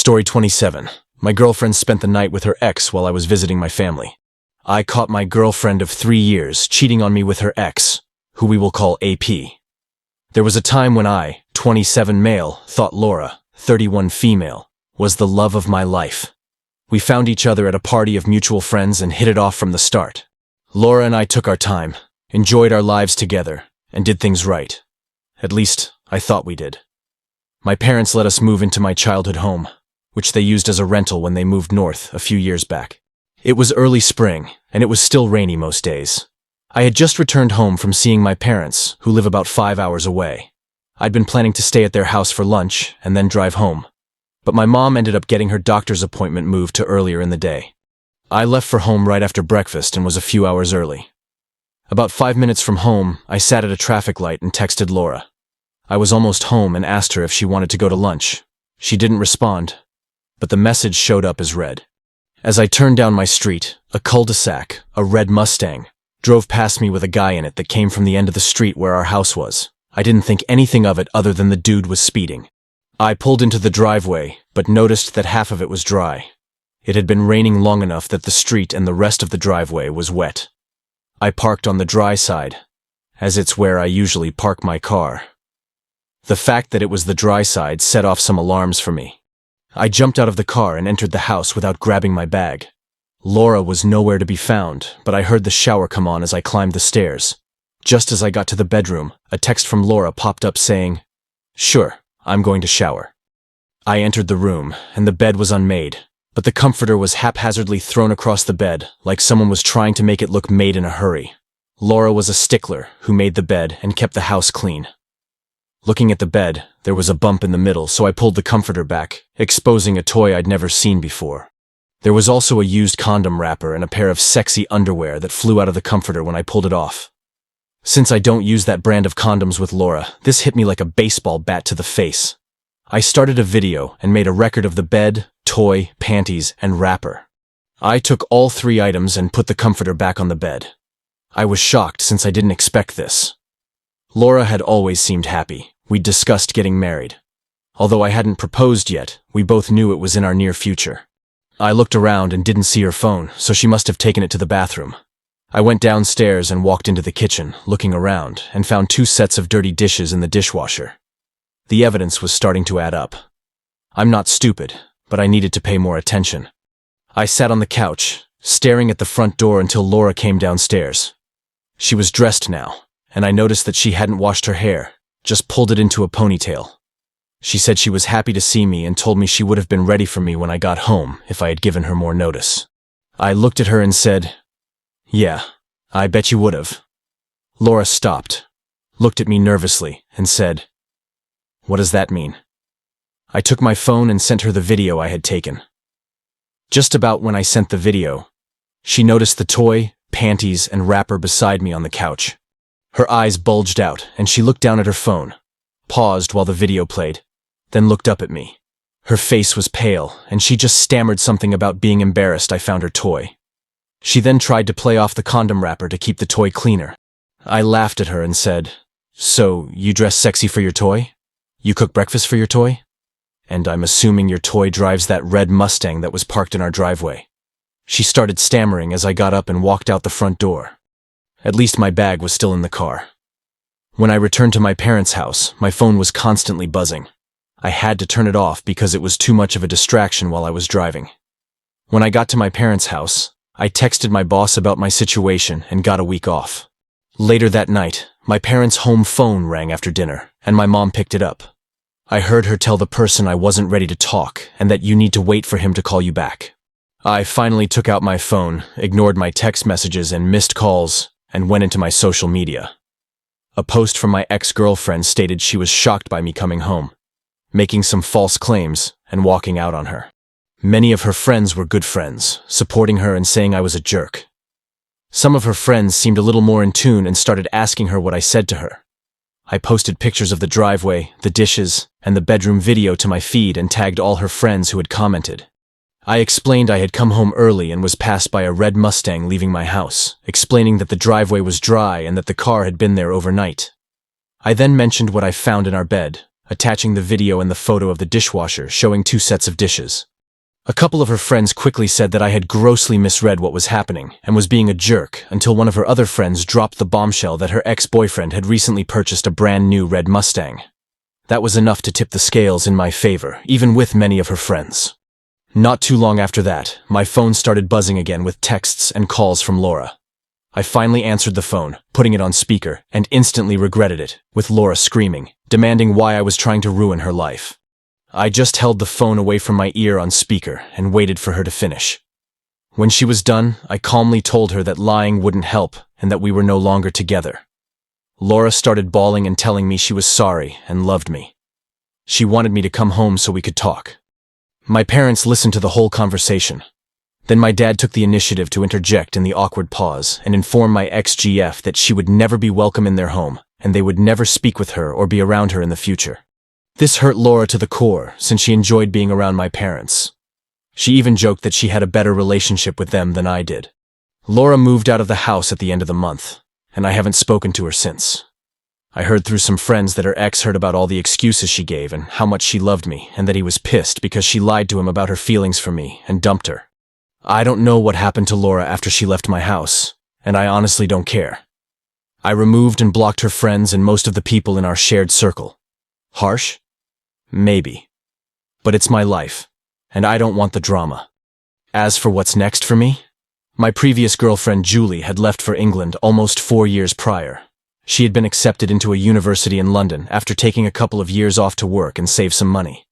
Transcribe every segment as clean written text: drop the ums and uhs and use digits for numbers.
Story 27. My girlfriend spent the night with her ex while I was visiting my family. I caught my girlfriend of 3 years cheating on me with her ex, who we will call AP. There was a time when I, 27 male, thought Laura, 31 female, was the love of my life. We found each other at a party of mutual friends and hit it off from the start. Laura and I took our time, enjoyed our lives together, and did things right. At least, I thought we did. My parents let us move into my childhood home, which they used as a rental when they moved north a few years back. It was early spring, and it was still rainy most days. I had just returned home from seeing my parents, who live about 5 hours away. I'd been planning to stay at their house for lunch and then drive home. But my mom ended up getting her doctor's appointment moved to earlier in the day. I left for home right after breakfast and was a few hours early. About 5 minutes from home, I sat at a traffic light and texted Laura. I was almost home and asked her if she wanted to go to lunch. She didn't respond, but the message showed up as read. As I turned down my street, a cul-de-sac, a red Mustang, drove past me with a guy in it that came from the end of the street where our house was. I didn't think anything of it other than the dude was speeding. I pulled into the driveway, but noticed that half of it was dry. It had been raining long enough that the street and the rest of the driveway was wet. I parked on the dry side, as it's where I usually park my car. The fact that it was the dry side set off some alarms for me. I jumped out of the car and entered the house without grabbing my bag. Laura was nowhere to be found, but I heard the shower come on as I climbed the stairs. Just as I got to the bedroom, a text from Laura popped up saying, "Sure, I'm going to shower." I entered the room, and the bed was unmade, but the comforter was haphazardly thrown across the bed, like someone was trying to make it look made in a hurry. Laura was a stickler who made the bed and kept the house clean. Looking at the bed, there was a bump in the middle, so I pulled the comforter back, exposing a toy I'd never seen before. There was also a used condom wrapper and a pair of sexy underwear that flew out of the comforter when I pulled it off. Since I don't use that brand of condoms with Laura, this hit me like a baseball bat to the face. I started a video and made a record of the bed, toy, panties, and wrapper. I took all 3 items and put the comforter back on the bed. I was shocked since I didn't expect this. Laura had always seemed happy. We'd discussed getting married. Although I hadn't proposed yet, we both knew it was in our near future. I looked around and didn't see her phone, so she must have taken it to the bathroom. I went downstairs and walked into the kitchen, looking around, and found 2 sets of dirty dishes in the dishwasher. The evidence was starting to add up. I'm not stupid, but I needed to pay more attention. I sat on the couch, staring at the front door until Laura came downstairs. She was dressed now, and I noticed that she hadn't washed her hair, just pulled it into a ponytail. She said she was happy to see me and told me she would have been ready for me when I got home if I had given her more notice. I looked at her and said, "Yeah, I bet you would have." Laura stopped, looked at me nervously, and said, "What does that mean?" I took my phone and sent her the video I had taken. Just about when I sent the video, she noticed the toy, panties, and wrapper beside me on the couch. Her eyes bulged out, and she looked down at her phone, paused while the video played, then looked up at me. Her face was pale, and she just stammered something about being embarrassed I found her toy. She then tried to play off the condom wrapper to keep the toy cleaner. I laughed at her and said, "So, you dress sexy for your toy? You cook breakfast for your toy? And I'm assuming your toy drives that red Mustang that was parked in our driveway." She started stammering as I got up and walked out the front door. At least my bag was still in the car. When I returned to my parents' house, my phone was constantly buzzing. I had to turn it off because it was too much of a distraction while I was driving. When I got to my parents' house, I texted my boss about my situation and got a week off. Later that night, my parents' home phone rang after dinner, and my mom picked it up. I heard her tell the person I wasn't ready to talk and that you need to wait for him to call you back. I finally took out my phone, ignored my text messages and missed calls, and went into my social media. A post from my ex-girlfriend stated she was shocked by me coming home, making some false claims, and walking out on her. Many of her friends were good friends, supporting her and saying I was a jerk. Some of her friends seemed a little more in tune and started asking her what I said to her. I posted pictures of the driveway, the dishes, and the bedroom video to my feed and tagged all her friends who had commented. I explained I had come home early and was passed by a red Mustang leaving my house, explaining that the driveway was dry and that the car had been there overnight. I then mentioned what I found in our bed, attaching the video and the photo of the dishwasher showing 2 sets of dishes. A couple of her friends quickly said that I had grossly misread what was happening and was being a jerk until one of her other friends dropped the bombshell that her ex-boyfriend had recently purchased a brand new red Mustang. That was enough to tip the scales in my favor, even with many of her friends. Not too long after that, my phone started buzzing again with texts and calls from Laura. I finally answered the phone, putting it on speaker, and instantly regretted it, with Laura screaming, demanding why I was trying to ruin her life. I just held the phone away from my ear on speaker and waited for her to finish. When she was done, I calmly told her that lying wouldn't help and that we were no longer together. Laura started bawling and telling me she was sorry and loved me. She wanted me to come home so we could talk. My parents listened to the whole conversation. Then my dad took the initiative to interject in the awkward pause and inform my ex-GF that she would never be welcome in their home and they would never speak with her or be around her in the future. This hurt Laura to the core since she enjoyed being around my parents. She even joked that she had a better relationship with them than I did. Laura moved out of the house at the end of the month, and I haven't spoken to her since. I heard through some friends that her ex heard about all the excuses she gave and how much she loved me and that he was pissed because she lied to him about her feelings for me and dumped her. I don't know what happened to Laura after she left my house, and I honestly don't care. I removed and blocked her friends and most of the people in our shared circle. Harsh? Maybe. But it's my life, and I don't want the drama. As for what's next for me, my previous girlfriend Julie had left for England almost 4 years prior. She had been accepted into a university in London after taking a couple of years off to work and save some money.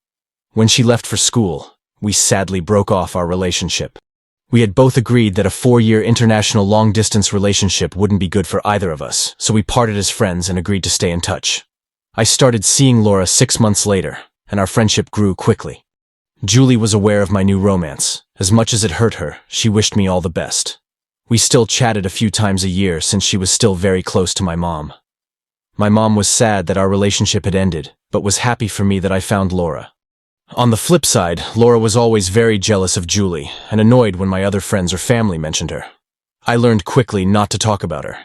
When she left for school, we sadly broke off our relationship. We had both agreed that a 4-year international long-distance relationship wouldn't be good for either of us, so we parted as friends and agreed to stay in touch. I started seeing Laura 6 months later, and our friendship grew quickly. Julie was aware of my new romance. As much as it hurt her, she wished me all the best. We still chatted a few times a year since she was still very close to my mom. My mom was sad that our relationship had ended, but was happy for me that I found Laura. On the flip side, Laura was always very jealous of Julie and annoyed when my other friends or family mentioned her. I learned quickly not to talk about her.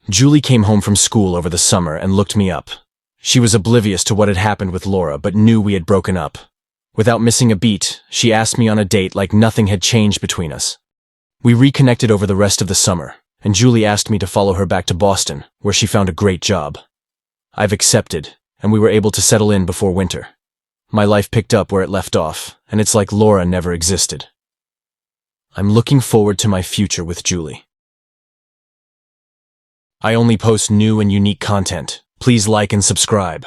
Julie came home from school over the summer and looked me up. She was oblivious to what had happened with Laura but knew we had broken up. Without missing a beat, she asked me on a date like nothing had changed between us. We reconnected over the rest of the summer, and Julie asked me to follow her back to Boston, where she found a great job. I've accepted, and we were able to settle in before winter. My life picked up where it left off, and it's like Laura never existed. I'm looking forward to my future with Julie. I only post new and unique content. Please like and subscribe.